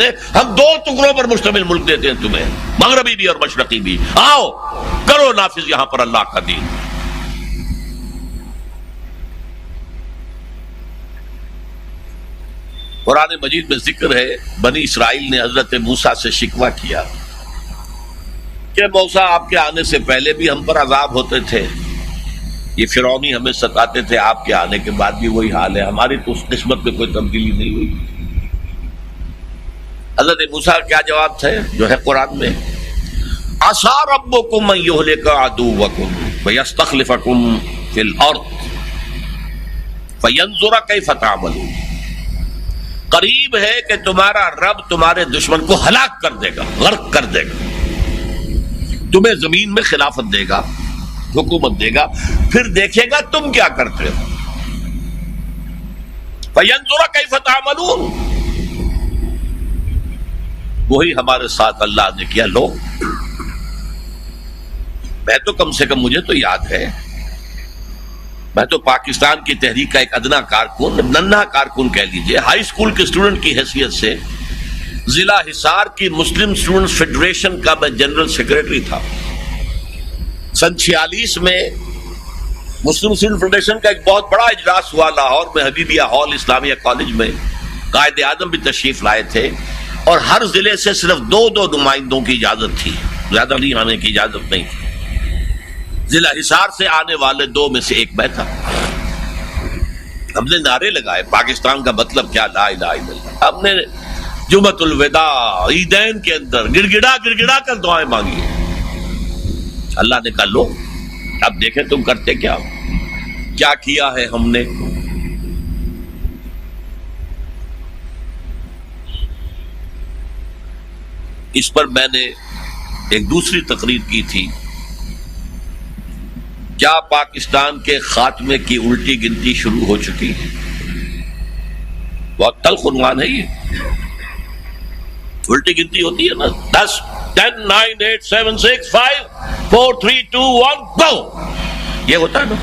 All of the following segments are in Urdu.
نے ہم 2 ٹکڑوں پر مشتمل ملک دیتے ہیں تمہیں، مغربی بھی اور مشرقی بھی، آؤ کرو نافذ یہاں پر اللہ کا دین۔ قرآن مجید میں ذکر ہے بنی اسرائیل نے حضرت موسیٰ سے شکوہ کیا کہ موسیٰ آپ کے آنے سے پہلے بھی ہم پر عذاب ہوتے تھے، یہ فرعونی ہمیں ستاتے تھے، آپ کے آنے کے بعد بھی وہی حال ہے، ہماری تو اس قسمت میں کوئی تبدیلی نہیں ہوئی۔ حضرت موسیٰ کا کیا جواب تھا جو ہے قرآن میں؟ عَسَىٰ رَبُّكُمْ أَن يُهْلِكَ عَدُوَّكُمْ وَيَسْتَخْلِفَكُمْ فِي الْأَرْضِ فَيَنظُرَ كَيْفَ تَعْمَلُونَ۔ قریب ہے کہ تمہارا رب تمہارے دشمن کو ہلاک کر دے گا، غرق کر دے گا، تمہیں زمین میں خلافت دے گا، حکومت دے گا، پھر دیکھے گا تم کیا کرتے ہو۔ فَيَنظُرَ كَيْفَ تَعْمَلُونَ، وہی ہمارے ساتھ اللہ نے کیا۔ لو میں تو کم سے کم مجھے تو یاد ہے، میں تو پاکستان کی تحریک کا ایک ادنا کارکن، ننھا کارکن کہہ لیجئے، ہائی اسکول کے اسٹوڈنٹ کی حیثیت سے ضلع حصار کی مسلم اسٹوڈنٹ فیڈریشن کا میں جنرل سیکریٹری تھا۔ سن 46 میں مسلم اسٹوڈنٹ فیڈریشن کا ایک بہت بڑا اجلاس ہوا لاہور میں، حبیبیہ ہال اسلامیہ کالج میں، قائد اعظم بھی تشریف لائے تھے، اور ہر ضلع سے صرف 2 نمائندوں کی اجازت تھی، زیادہ نہیں آنے کی اجازت نہیں تھی۔ ضلع حصار سے آنے والے 2 میں سے ایک میں تھا۔ ہم نے نعرے لگائے، پاکستان کا مطلب کیا، لا الہ الا اللہ۔ ہم نے جمعۃ الوداع عیدین کے اندر گڑ گڑا کر دعائیں مانگی۔ اللہ نے کہا لو اب دیکھیں تم کرتے کیا کیا ہے ہم نے۔ اس پر میں نے ایک دوسری تقریر کی تھی، کیا پاکستان کے خاتمے کی الٹی گنتی شروع ہو چکی ہے؟ بہت تلخ عنوان ہے یہ۔ الٹی گنتی ہوتی ہے نا، 10 10 9 8 7 6 5 4 3 2 1 گو، یہ ہوتا ہے نا،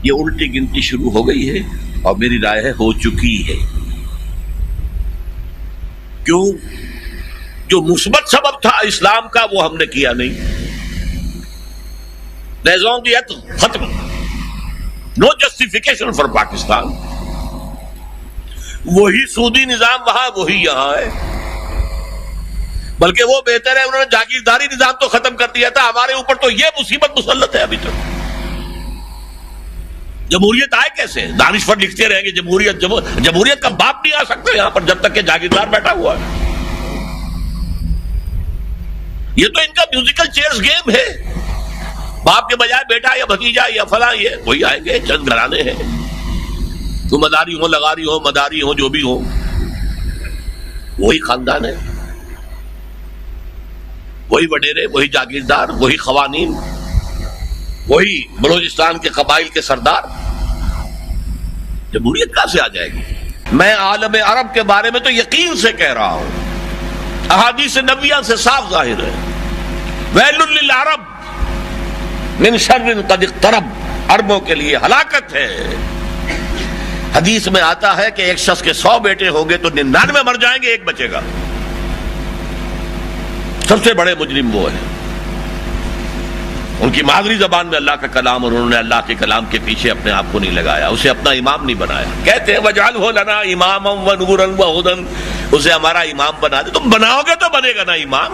یہ الٹی گنتی شروع ہو گئی ہے، اور میری رائے ہے ہو چکی ہے۔ کیوں؟ جو مثبت سبب تھا اسلام کا وہ ہم نے کیا نہیں، نظام دی ختم، نو جسٹیفیکیشن فار پاکستان۔ وہی سودی نظام وہاں وہی یہاں ہے، بلکہ وہ بہتر ہے، انہوں نے جاگیرداری نظام تو ختم کر دیا تھا، ہمارے اوپر تو یہ مصیبت مسلط ہے ابھی تک۔ جمہوریت آئے کیسے؟ دانشور لکھتے رہیں گے جمہوریت کا باپ نہیں آ سکتا یہاں پر جب تک کہ جاگیردار بیٹھا ہوا ہے۔ یہ تو ان کا میوزیکل چیئرز گیم ہے، باپ کے بجائے بیٹا یا بھتیجا یا فلاں، یہ وہی آئیں گے، چند گھرانے ہیں، تو مداری ہو، لغاری ہو، مداری ہو، جو بھی ہو، وہی خاندان ہے، وہی وڈیرے، وہی جاگیردار، وہی قوانین، وہی بلوچستان کے قبائل کے سردار۔ جمہوریت کہاں سے آ جائے گی؟ میں عالم عرب کے بارے میں تو یقین سے کہہ رہا ہوں، احادیث نبویہ سے صاف ظاہر ہے، ویل للعرب من شر قد اقترب، عربوں کے لیے ہلاکت ہے۔ حدیث میں آتا ہے کہ ایک شخص کے 100 بیٹے ہوں گے تو 99 مر جائیں گے، ایک بچے گا۔ سب سے بڑے مجرم وہ ہیں، ان کی مادری زبان میں اللہ کا کلام، اور انہوں نے اللہ کے کلام کے پیچھے اپنے آپ کو نہیں لگایا، اسے اپنا امام نہیں بنایا۔ کہتے ہیں وَاجْعَلْهُ لَنَا إِمَامًا وَنُورًا وَهُدًى، اسے ہمارا امام بنا دے۔ تم بناؤ گے تو بنے گا نا امام،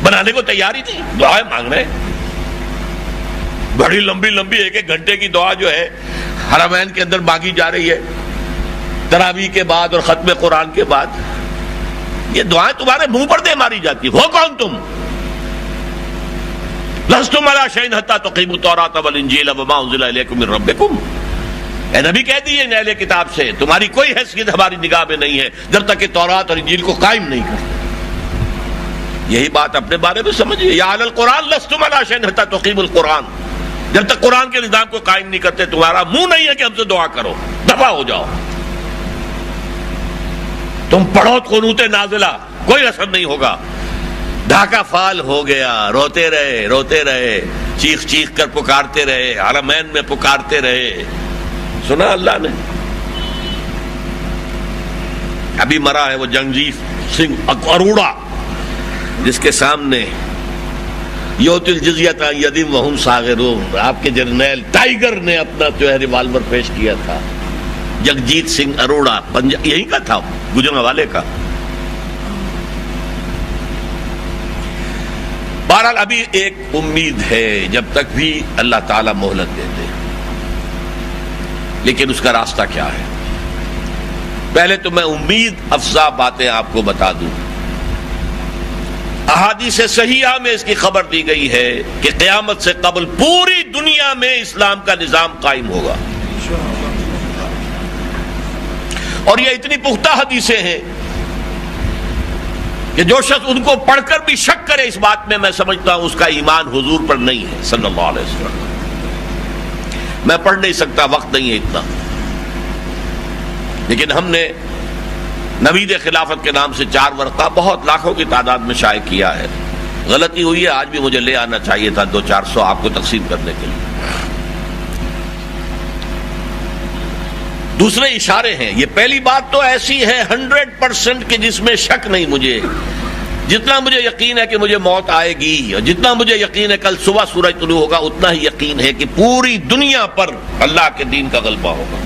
بنانے کو تیار ہی نہیں، دعائیں مانگ رہے ہیں بڑی لمبی لمبی، 1 گھنٹے کی دعا جو ہے حرمین کے اندر مانگی جا رہی ہے، تراویح کے بعد اور ختم قرآن کے بعد۔ یہ دعائیں تمہارے منہ پر دے ماری جاتی۔ ہو کون تم؟ لستم علی شیء حتی تقیموا التوراۃ والانجیل وما انزل الیکم من ربکم، اے نبی کہہ دیجیے اہل کتاب سے تمہاری کوئی حیثیت ہماری نگاہ میں نہیں ہے جب تک کہ تورات اور انجیل کو قائم نہیں کرتے۔ یہی بات اپنے بارے میں سمجھیے، یا علی القرآن لستم علی شیء حتی تقیموا القرآن، جب تک قرآن کے نظام کو قائم نہیں کرتے تمہارا منہ نہیں ہے کہ ہم سے دعا کرو، دفع ہو جاؤ۔ تم پڑھو قنوت نازلہ، کوئی اثر نہیں ہوگا۔ ڈھاکہ فال ہو گیا، روتے رہے، چیخ چیخ کر پکارتے رہے، حرمین میں پکارتے رہے، سنا اللہ نے۔ ابھی مرا ہے وہ جگجیت سنگھ اروڑا، جس کے سامنے یوت الجزیۃ عن ید وہم صاغرون، آپ کے جرنیل ٹائیگر نے اپنا جو ہے ریوالور پیش کیا تھا. جگجیت سنگھ اروڑا یہیں کا تھا، گجرانوالے کا. بہرحال ابھی ایک امید ہے، جب تک بھی اللہ تعالیٰ مہلت دے دے. لیکن اس کا راستہ کیا ہے؟ پہلے تو میں امید افزا باتیں آپ کو بتا دوں. احادیث صحیحہ میں اس کی خبر دی گئی ہے کہ قیامت سے قبل پوری دنیا میں اسلام کا نظام قائم ہوگا. اور یہ اتنی پختہ حدیثیں ہیں کہ جو شخص ان کو پڑھ کر بھی شک کرے اس بات میں، میں سمجھتا ہوں اس کا ایمان حضور پر نہیں ہے صلی اللہ علیہ وسلم. میں پڑھ نہیں سکتا، وقت نہیں ہے اتنا، لیکن ہم نے نوید خلافت کے نام سے 4 ورقہ بہت لاکھوں کی تعداد میں شائع کیا ہے. غلطی ہوئی ہے، آج بھی مجھے لے آنا چاہیے تھا 200-400 آپ کو تقسیم کرنے کے لیے. دوسرے اشارے ہیں. یہ پہلی بات تو ایسی ہے 100% کہ جس میں شک نہیں. مجھے جتنا مجھے یقین ہے کہ مجھے موت آئے گی، اور جتنا مجھے یقین ہے کل صبح سورج طلوع ہوگا، اتنا ہی یقین ہے کہ پوری دنیا پر اللہ کے دین کا غلبہ ہوگا.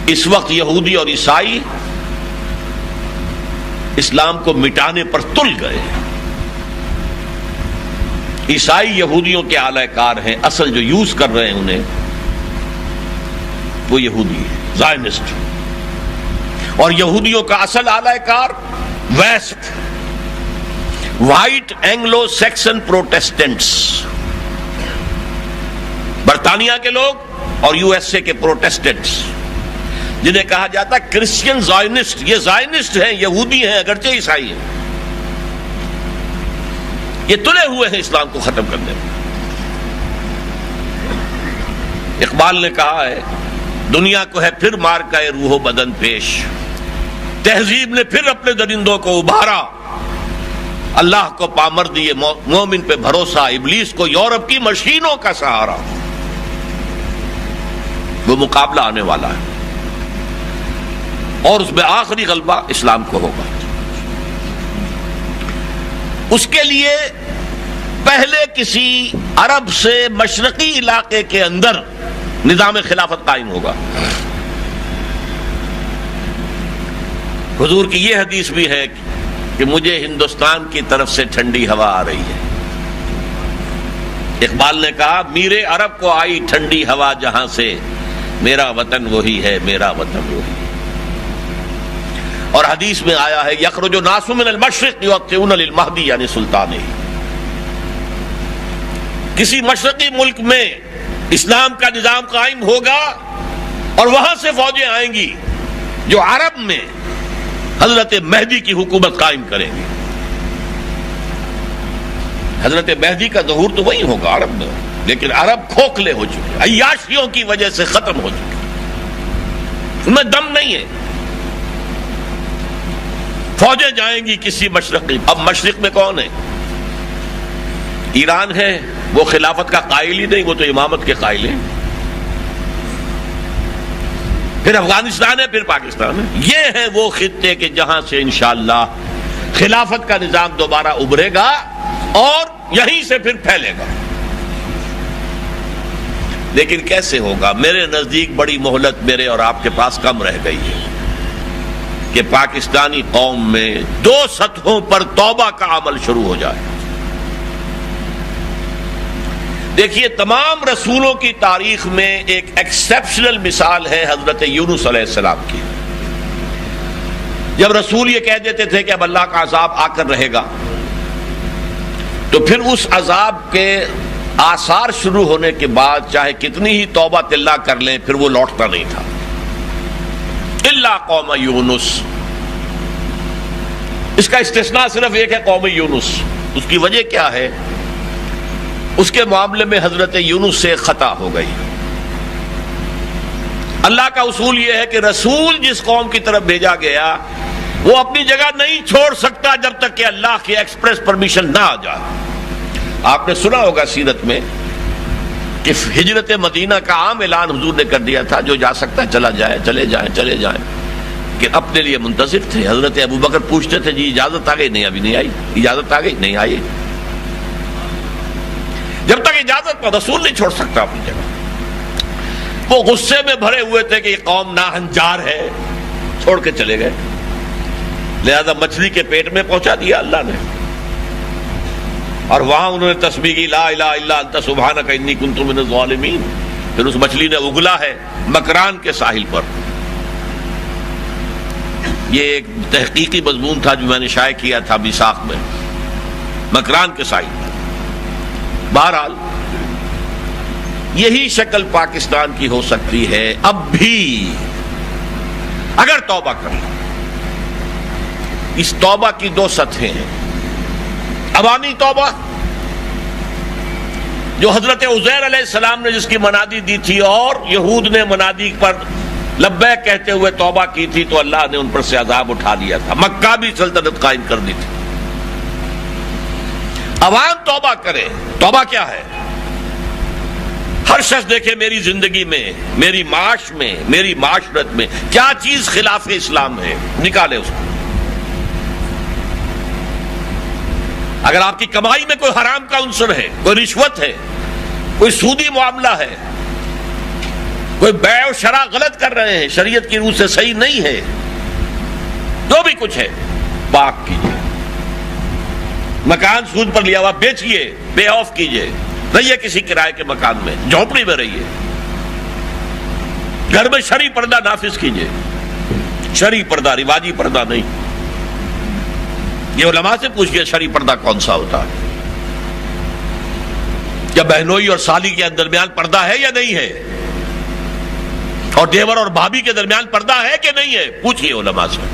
اس وقت یہودی اور عیسائی اسلام کو مٹانے پر تل گئے. عیسائی یہودیوں کے اعلی کار ہیں، اصل جو یوز کر رہے ہیں انہیں وہ یہودی ہے، زائنسٹ. اور یہودیوں کا اصل اعلی کار ویسٹ، وائٹ اینگلو سیکسن پروٹیسٹنٹس، برطانیہ کے لوگ اور یو ایس اے کے پروٹیسٹنٹس، جنہیں کہا جاتا ہے کرسچین زائنسٹ. یہ زائنسٹ ہیں، یہودی ہیں اگرچہ عیسائی ہیں. یہ تلے ہوئے ہیں اسلام کو ختم کرنے میں. اقبال نے کہا ہے دنیا کو ہے پھر مار کا روح و بدن پیش، تہذیب نے پھر اپنے درندوں کو ابھارا، اللہ کو پامر دیے مومن پہ بھروسہ، ابلیس کو یورپ کی مشینوں کا سہارا. وہ مقابلہ آنے والا ہے اور اس میں آخری غلبہ اسلام کو ہوگا. اس کے لیے پہلے کسی عرب سے مشرقی علاقے کے اندر نظام خلافت قائم ہوگا. حضور کی یہ حدیث بھی ہے کہ مجھے ہندوستان کی طرف سے ٹھنڈی ہوا آ رہی ہے. اقبال نے کہا میرے عرب کو آئی ٹھنڈی ہوا جہاں سے، میرا وطن وہی ہے، میرا وطن وہی. اور حدیث میں آیا ہے یخرج الناس من المشرق یؤطئون للمہدی یعنی سلطان. کسی مشرقی ملک میں اسلام کا نظام قائم ہوگا اور وہاں سے فوجیں آئیں گی جو عرب میں حضرت مہدی کی حکومت قائم کریں گی. حضرت مہدی کا ظہور تو وہی ہوگا عرب میں، لیکن عرب کھوکھلے ہو چکے، عیاشیوں کی وجہ سے ختم ہو چکے، ان میں دم نہیں ہے. فوجیں جائیں گی کسی مشرقی. اب مشرق میں کون ہے؟ ایران ہے، وہ خلافت کا قائل ہی نہیں، وہ تو امامت کے قائل ہیں. پھر افغانستان ہے، پھر پاکستان ہے. یہ ہے وہ خطے کہ جہاں سے انشاءاللہ خلافت کا نظام دوبارہ ابھرے گا اور یہیں سے پھر پھیلے گا. لیکن کیسے ہوگا؟ میرے نزدیک بڑی مہلت میرے اور آپ کے پاس کم رہ گئی ہے کہ پاکستانی قوم میں 2 سطحوں پر توبہ کا عمل شروع ہو جائے. دیکھیے تمام رسولوں کی تاریخ میں ایک ایکسیپشنل مثال ہے حضرت یونس علیہ السلام کی. جب رسول یہ کہہ دیتے تھے کہ اب اللہ کا عذاب آ کر رہے گا، تو پھر اس عذاب کے آثار شروع ہونے کے بعد چاہے کتنی ہی توبہ تلہ کر لیں پھر وہ لوٹتا نہیں تھا. الا قوم یونس، اس کا استثناء صرف ایک ہے، قوم یونس. اس کی وجہ کیا ہے؟ اس کے معاملے میں حضرت یونس سے خطا ہو گئی. اللہ کا اصول یہ ہے کہ رسول جس قوم کی طرف بھیجا گیا وہ اپنی جگہ نہیں چھوڑ سکتا جب تک کہ اللہ کی ایکسپریس پرمیشن نہ آ جائے. آپ نے سنا ہوگا سیرت میں کہ ہجرت مدینہ کا عام اعلان حضور نے کر دیا تھا، جو جا سکتا ہے چلا جائے، چلے جائیں، کہ اپنے لیے منتظر تھے۔ حضرت ابو بکر پوچھتے تھے جی اجازت آ گئی؟ نہیں ابھی نہیں آئی۔ اجازت آ گئی؟ نہیں آئی۔ جب تک اجازت پر رسول نہیں چھوڑ سکتا اپنی جگہ۔ وہ غصے میں بھرے ہوئے تھے کہ یہ قوم ناہنجار ہے، چھوڑ کے چلے گئے، لہذا مچھلی کے پیٹ میں پہنچا دیا اللہ نے، اور وہاں انہوں نے تسبیح کی لا الہ الا انت سبحانک انی کنت من الظالمین۔ پھر اس مچھلی نے اگلا ہے مکران کے ساحل پر۔ یہ ایک تحقیقی مضمون تھا جو میں نے شائع کیا تھا میثاق میں، مکران کے ساحل پر۔ بہرحال یہی شکل پاکستان کی ہو سکتی ہے اب بھی، اگر توبہ کر لیں۔ اس توبہ کی دو سطحیں ہیں، عوامی توبہ جو حضرت عزیر علیہ السلام نے جس کی منادی دی تھی اور یہود نے منادی پر لبیک کہتے ہوئے توبہ کی تھی تو اللہ نے ان پر سے عذاب اٹھا لیا تھا، مکہ بھی سلطنت قائم کر دی تھی۔ عوام توبہ کرے۔ توبہ کیا ہے؟ ہر شخص دیکھے میری زندگی میں، میری معاش میں، میری معاشرت میں کیا چیز خلاف اسلام ہے، نکالے اس کو۔ اگر آپ کی کمائی میں کوئی حرام کا عنصر ہے، کوئی رشوت ہے، کوئی سودی معاملہ ہے، کوئی بیع و شراء غلط کر رہے ہیں، شریعت کی روح سے صحیح نہیں ہے، جو بھی کچھ ہے پاک کیجئے۔ مکان سود پر لیا ہوا بیچیے، پے آف کیجئے، رہیے کسی کرائے کے مکان میں، جھونپڑی میں رہیے، گھر میں شرعی پردہ نافذ کیجئے، شرعی پردہ، رواجی پردہ نہیں۔ یہ علماء سے پوچھئے شرعی پردہ کون سا ہوتا ہے؟ کیا بہنوئی اور سالی کے درمیان پردہ ہے یا نہیں ہے؟ اور دیور اور بھابھی کے درمیان پردہ ہے کہ نہیں ہے؟ پوچھئے علماء سے۔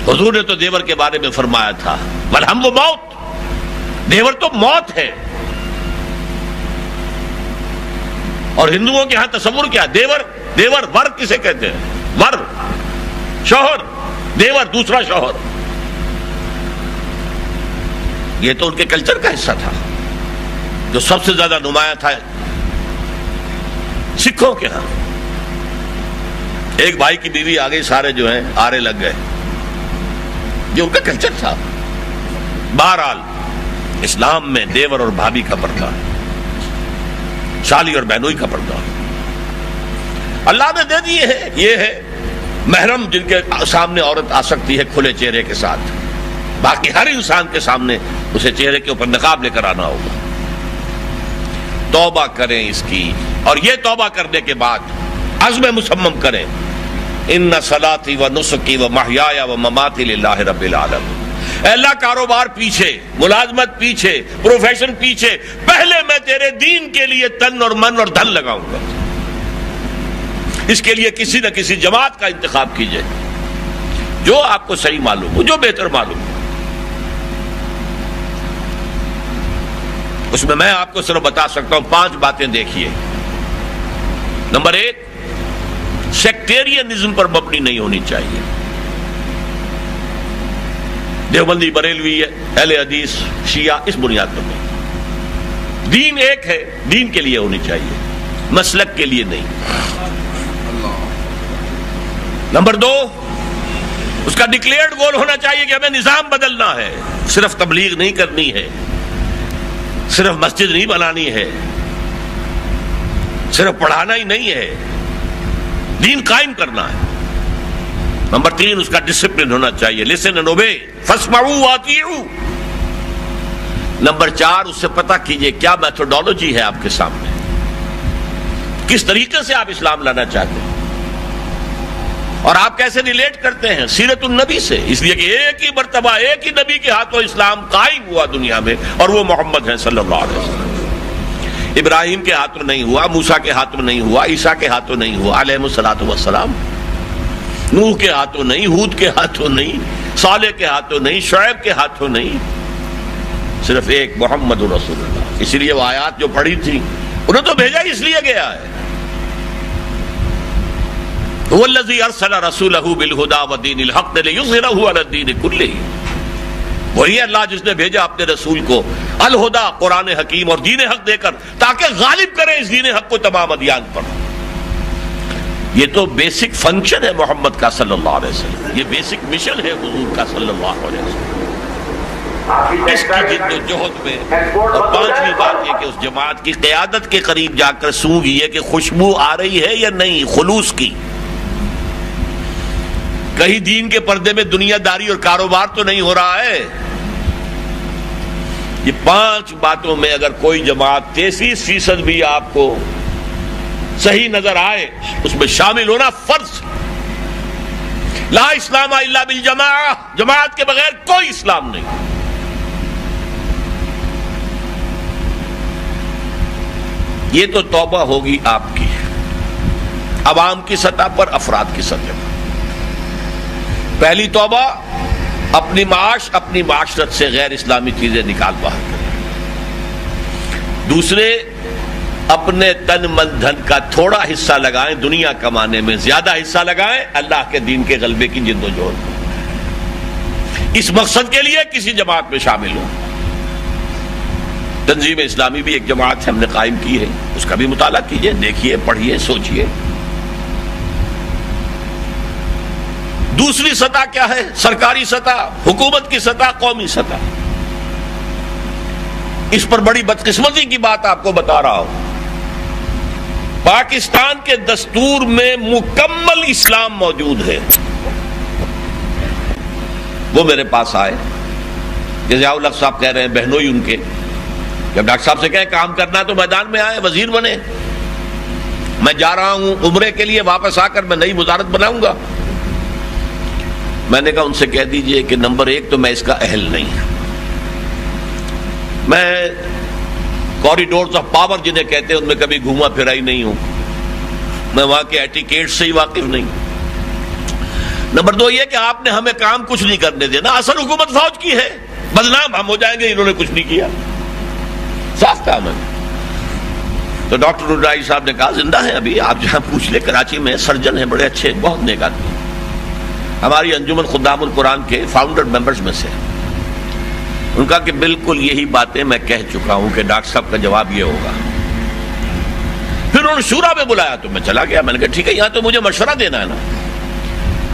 حضور نے تو دیور کے بارے میں فرمایا تھا والحم و موت، دیور تو موت ہے۔ اور ہندوؤں کے ہاں تصور کیا؟ دیور ور کسے کہتے ہیں؟ ور شوہر، دیور دوسرا شوہر۔ یہ تو ان کے کلچر کا حصہ تھا جو سب سے زیادہ نمایاں تھا سکھوں کے ہاں۔ ایک بھائی کی بیوی آ گئی، سارے جو ہیں آرے لگ گئے، یہ ان کا کلچر تھا۔ بہرحال اسلام میں دیور اور بھابھی کا پردہ ہے، شالی اور بہنوئی کا پردہ ہے، اللہ نے دے دیے ہے۔ یہ ہے محرم جن کے سامنے عورت آ سکتی ہے کھلے چہرے کے ساتھ، باقی ہر انسان کے سامنے اسے چہرے کے اوپر نقاب لے کر آنا ہوگا۔ توبہ کریں اس کی، اور یہ توبہ کرنے کے بعد عزم مصمم کریں ان صلاتی و نسکی و محیایا و مماتی للہ رب العالمین۔ اے اللہ، کاروبار پیچھے، ملازمت پیچھے، پروفیشن پیچھے، پہلے میں تیرے دین کے لیے تن اور من اور دھن لگاؤں گا۔ اس کے لیے کسی نہ کسی جماعت کا انتخاب کیجئے جو آپ کو صحیح معلوم ہو، جو بہتر معلوم ہو۔ اس میں آپ کو صرف بتا سکتا ہوں 5 باتیں دیکھیے۔ نمبر 1، سیکٹیرینزم پر مبنی نہیں ہونی چاہیے۔ دیوبندی، بریلوی، اہل حدیث، شیعہ، اس بنیاد پر نہیں۔ دین ایک ہے، دین کے لیے ہونی چاہیے، مسلک کے لیے نہیں۔ نمبر 2، اس کا ڈکلیئرڈ گول ہونا چاہیے کہ ہمیں نظام بدلنا ہے، صرف تبلیغ نہیں کرنی ہے، صرف مسجد نہیں بنانی ہے، صرف پڑھانا ہی نہیں ہے، دین قائم کرنا ہے۔ نمبر 3، اس کا ڈسپلن ہونا چاہیے، لسن اینڈ اوبے، فاسمعوا واطیعوا۔ نمبر 4، اس سے پتہ کیجئے کیا میتھڈولوجی ہے آپ کے سامنے، کس طریقے سے آپ اسلام لانا چاہتے ہیں، اور آپ کیسے ریلیٹ کرتے ہیں سیرت النبی سے، اس لیے کہ ایک ہی مرتبہ ایک ہی نبی کے ہاتھوں اسلام قائم ہوا دنیا میں، اور وہ محمد ہیں صلی اللہ علیہ وسلم۔ ابراہیم کے ہاتھوں نہیں ہوا، موسیٰ کے ہاتھوں نہیں ہوا، عیسیٰ کے ہاتھوں نہیں ہوا علیہ الصلوۃ والسلام، نوح کے ہاتھوں نہیں، ہود کے ہاتھوں نہیں، صالح کے ہاتھوں نہیں، شعیب کے ہاتھوں نہیں، صرف ایک محمد رسول اللہ۔ اسی لیے وہ آیات جو پڑھی تھی انہیں تو بھیجا اس لیے گیا ہے، هو الذی ارسل رسولہ بالہدی ودین الحق لیظہرہ علی الدین کلہ۔ وہی اللہ جس نے بھیجا اپنے رسول کو الہدا قرآن حکیم اور دین حق دے کر تاکہ غالب کرے اس دین حق کو تمام ادیان پر. یہ تو بیسک فنکشن ہے محمد کا صلی اللہ علیہ وسلم, یہ بیسک مشن ہے حضور کا صلی اللہ علیہ وسلم. اس کی جد و جہد میں اور پانچویں بات یہ کہ اس جماعت کی قیادت کے قریب جا کر سونگی ہے کہ خوشبو آ رہی ہے یا نہیں خلوص کی. کہیں دین کے پردے میں دنیا داری اور کاروبار تو نہیں ہو رہا ہے. یہ 5 باتوں میں اگر کوئی جماعت 33% بھی آپ کو صحیح نظر آئے اس میں شامل ہونا فرض. لا اسلام الا بالجماعہ, جماعت کے بغیر کوئی اسلام نہیں. یہ تو توبہ ہوگی آپ کی عوام کی سطح پر, افراد کی سطح پر. پہلی توبہ اپنی معاش اپنی معاشرت سے غیر اسلامی چیزیں نکال باہر کریں. دوسرے اپنے تن من دھن کا تھوڑا حصہ لگائیں دنیا کمانے میں, زیادہ حصہ لگائیں اللہ کے دین کے غلبے کی جد و جہد. اس مقصد کے لیے کسی جماعت میں شامل ہوں. تنظیم اسلامی بھی ایک جماعت ہے, ہم نے قائم کی ہے, اس کا بھی مطالعہ کیجئے, دیکھیے, پڑھیے, سوچیے. دوسری سطح کیا ہے؟ سرکاری سطح, حکومت کی سطح, قومی سطح. اس پر بڑی بدقسمتی کی بات آپ کو بتا رہا ہوں. پاکستان کے دستور میں مکمل اسلام موجود ہے. وہ میرے پاس آئے, ضیاء الحق صاحب کہہ رہے ہیں بہنوئی ان کے, جب ڈاکٹر صاحب سے کہیں کام کرنا تو میدان میں آئے, وزیر بنے. میں جا رہا ہوں عمرے کے لیے, واپس آ کر میں نئی وزارت بناؤں گا. میں نے کہا ان سے کہہ دیجئے کہ نمبر 1 تو میں اس کا اہل نہیں. میں کوریڈورز آف پاور جنہیں کہتے ہیں ان میں کبھی گھوما پھرا ہی نہیں ہوں. میں وہاں کے ایٹیکیٹ سے ہی واقف نہیں. نمبر 2 یہ کہ آپ نے ہمیں کام کچھ نہیں کرنے دینا. اصل حکومت فوج کی ہے, بدنام ہم ہو جائیں گے, انہوں نے کچھ نہیں کیا. صاف کہا میں نے. تو ڈاکٹر رڈائی صاحب نے کہا زندہ ہیں ابھی, آپ جہاں پوچھ لیں, کراچی میں سرجن ہیں, بڑے اچھے, بہت نیک آدمی, ہماری انجمن خدام القرآن کے فاؤنڈر ممبرز میں سے. ان کا کہ بالکل یہی باتیں میں کہہ چکا ہوں کہ ڈاکٹر صاحب کا جواب یہ ہوگا. پھر انہوں نے شورا میں بلایا تو میں چلا گیا. میں نے کہا ٹھیک ہے, یہاں تو مجھے مشورہ دینا ہے نا,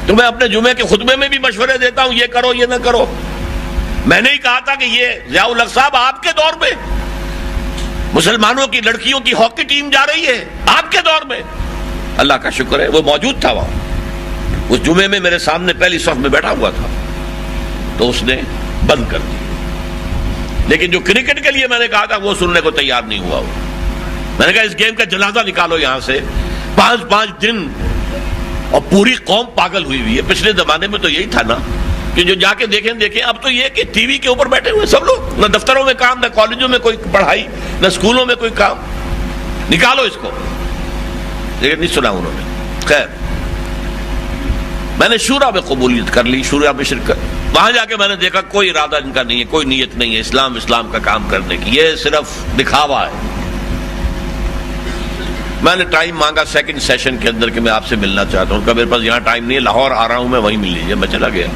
تو میں اپنے جمعے کے خطبے میں بھی مشورے دیتا ہوں, یہ کرو یہ نہ کرو. میں نے ہی کہا تھا کہ یہ ضیاء الحق صاحب آپ کے دور میں مسلمانوں کی لڑکیوں کی ہاکی ٹیم جا رہی ہے, آپ کے دور میں. اللہ کا شکر ہے وہ موجود تھا وہاں, اس جمعے میں میرے سامنے پہلی صف میں بیٹھا ہوا تھا, تو اس نے بند کر دی. لیکن جو کرکٹ کے لیے میں نے کہا تھا وہ سننے کو تیار نہیں ہوا. میں نے کہا اس گیم کا جنازہ نکالو یہاں سے. 5 دن اور پوری قوم پاگل ہوئی ہوئی ہے. پچھلے زمانے میں تو یہی تھا نا کہ جو جا کے دیکھیں. اب تو یہ کہ ٹی وی کے اوپر بیٹھے ہوئے سب لوگ, نہ دفتروں میں کام, نہ کالجوں میں کوئی پڑھائی, نہ اسکولوں میں کوئی کام. نکالو اس کو. لیکن نہیں سنا انہوں نے. خیر میں نے شورا میں قبولیت کر لی, شورا میں شرکت. وہاں جا کے میں نے دیکھا کوئی ارادہ ان کا نہیں ہے, کوئی نیت نہیں ہے اسلام کا کام کرنے کی, یہ صرف دکھاوا ہے. میں نے ٹائم مانگا سیکنڈ سیشن کے اندر کہ میں آپ سے ملنا چاہتا ہوں. کہ میرے پاس یہاں ٹائم نہیں ہے, لاہور آ رہا ہوں میں, وہیں مل لیجیے. میں چلا گیا.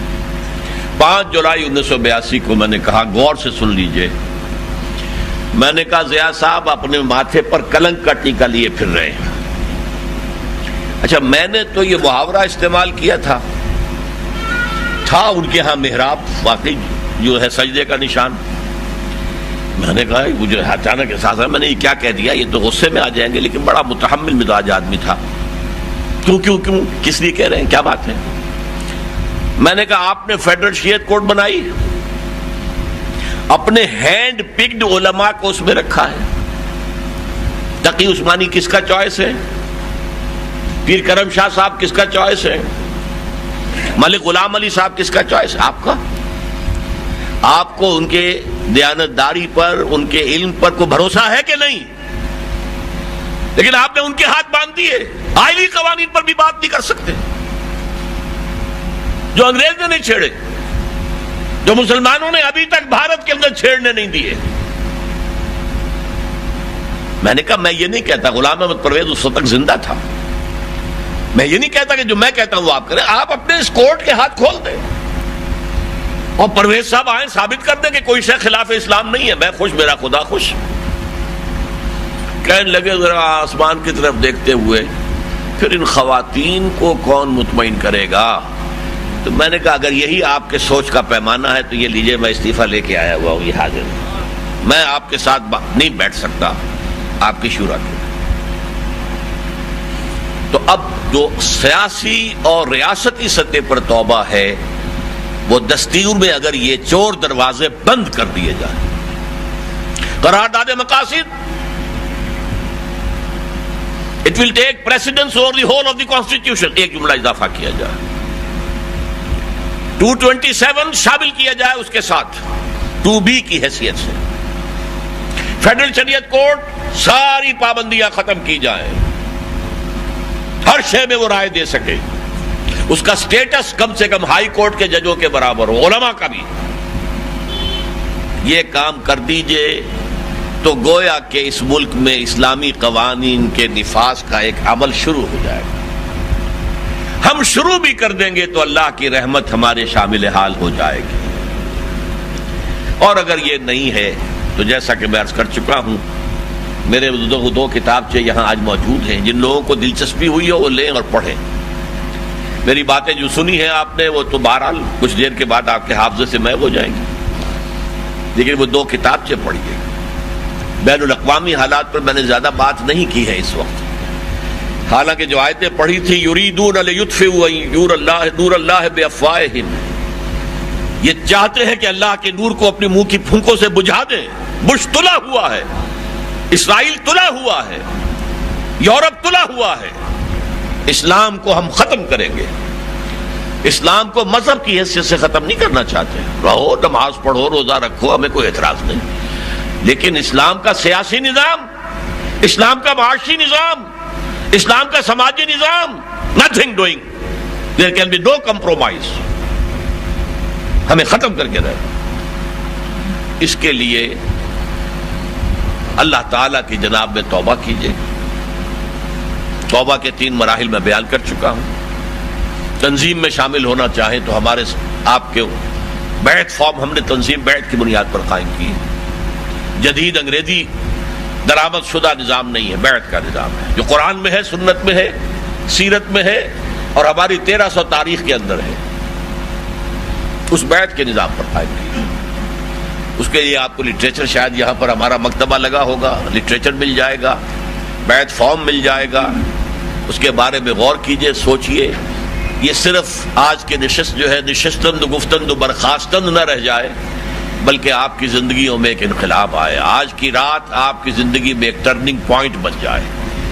5 جولائی 1982 کو میں نے کہا غور سے سن لیجئے. میں نے کہا ضیاء صاحب اپنے ماتھے پر کلنک کا ٹیکا لیے پھر رہے ہیں. اچھا میں نے تو یہ محاورہ استعمال کیا تھا ان کے ہاں محراب واقعی جو ہے سجدے کا نشان. میں نے کہا مجھے اچانک احساس ہے میں نے یہ کیا کہہ دیا, یہ تو غصے میں آ جائیں گے. لیکن بڑا متحمل مزاج آدمی تھا. کیوں کس لیے کہہ رہے ہیں, کیا بات ہے؟ میں نے کہا آپ نے فیڈرل شریعت کوڈ بنائی, اپنے ہینڈ پکڈ علماء کو اس میں رکھا ہے. تقی عثمانی کس کا چوائس ہے؟ پیر کرم شاہ صاحب کس کا چوائس ہے؟ ملک غلام علی صاحب کس کا چوائس ہے؟ آپ کا. آپ کو ان کے دیانتداری پر, ان کے علم پر کو بھروسہ ہے کہ نہیں؟ لیکن آپ نے ان کے ہاتھ باندھ دیے. آئلی قوانین پر بھی بات نہیں کر سکتے جو انگریز نے نہیں چھیڑے, جو مسلمانوں نے ابھی تک بھارت کے اندر چھیڑنے نہیں دیے. میں نے کہا میں یہ نہیں کہتا غلام احمد پرویز اس وقت تک زندہ تھا, میں یہ نہیں کہتا کہ جو میں کہتا ہوں وہ آپ کریں. آپ اپنے اس کورٹ کے ہاتھ کھول دیں. اور پرویز صاحب آئیں ثابت کر دیں کہ کوئی شے خلاف اسلام نہیں ہے، میں خوش میرا خدا خوش۔ کہنے لگے ذرا آسمان کی طرف دیکھتے ہوئے، پھر ان خواتین کو کون مطمئن کرے گا؟ تو میں نے کہا اگر یہی آپ کے سوچ کا پیمانہ ہے تو یہ لیجئے، میں استعفیٰ لے کے آیا ہوا ہوں، یہ حاضر ہوں، میں آپ کے ساتھ نہیں بیٹھ سکتا آپ کی شورا کے۔ تو اب جو سیاسی اور ریاستی سطح پر توبہ ہے، وہ دستور میں اگر یہ چور دروازے بند کر دیے جائیں، قرارداد مقاصد it will take precedence over the whole of the constitution، ایک جملہ اضافہ کیا جائے، 227 شامل کیا جائے اس کے ساتھ 2B کی حیثیت سے، فیڈرل شریعت کورٹ ساری پابندیاں ختم کی جائیں، ہر شے میں وہ رائے دے سکے، اس کا سٹیٹس کم سے کم ہائی کورٹ کے ججوں کے برابر ہو، علماء کا بھی۔ یہ کام کر دیجئے تو گویا کہ اس ملک میں اسلامی قوانین کے نفاذ کا ایک عمل شروع ہو جائے گا۔ ہم شروع بھی کر دیں گے تو اللہ کی رحمت ہمارے شامل حال ہو جائے گی، اور اگر یہ نہیں ہے تو جیسا کہ میں عرض کر چکا ہوں، میرے دو کتابچے یہاں آج موجود ہیں، جن لوگوں کو دلچسپی ہوئی ہو وہ لیں اور پڑھیں۔ میری باتیں جو سنی ہیں آپ نے وہ تو بہرحال کچھ دیر کے بعد آپ کے حافظے سے محو ہو جائیں گی، لیکن وہ دو کتابچے پڑھیے۔ بین الاقوامی حالات پر میں نے زیادہ بات نہیں کی ہے اس وقت، حالانکہ جو آیتیں پڑھی تھی یریدون لیطفئوا نور اللہ بافواہہم، یہ چاہتے ہیں کہ اللہ کے نور کو اپنی منہ کی پھونکوں سے بجھا دیں۔ بش تلا ہوا ہے، اسرائیل تلا ہوا ہے، یورپ تلا ہوا ہے، اسلام کو ہم ختم کریں گے۔ اسلام کو مذہب کی حیثیت سے ختم نہیں کرنا چاہتے، رہو نماز پڑھو روزہ رکھو، ہمیں کوئی اعتراض نہیں، لیکن اسلام کا سیاسی نظام، اسلام کا معاشی نظام، اسلام کا سماجی نظام، nothing doing, there can be no compromise، ہمیں ختم کر کے رہے۔ اس کے لیے اللہ تعالیٰ کی جناب میں توبہ کیجئے۔ توبہ کے 3 مراحل میں بیان کر چکا ہوں۔ تنظیم میں شامل ہونا چاہیں تو ہمارے آپ کے بیعت فارم ہم نے تنظیم بیعت کی بنیاد پر قائم کی ہے۔ جدید انگریزی درآمد شدہ نظام نہیں ہے، بیعت کا نظام ہے، جو قرآن میں ہے، سنت میں ہے، سیرت میں ہے، اور ہماری 1300 تاریخ کے اندر ہے۔ اس بیعت کے نظام پر قائم کی۔ اس کے لیے آپ کو لٹریچر، شاید یہاں پر ہمارا مکتبہ لگا ہوگا، لٹریچر مل جائے گا، بیعت فارم مل جائے گا، اس کے بارے میں غور کیجئے، سوچئے۔ یہ صرف آج کے نشست جو ہے نشستند گفتند برخاستند نہ رہ جائے، بلکہ آپ کی زندگیوں میں ایک انقلاب آئے، آج کی رات آپ کی زندگی میں ایک ٹرننگ پوائنٹ بن جائے۔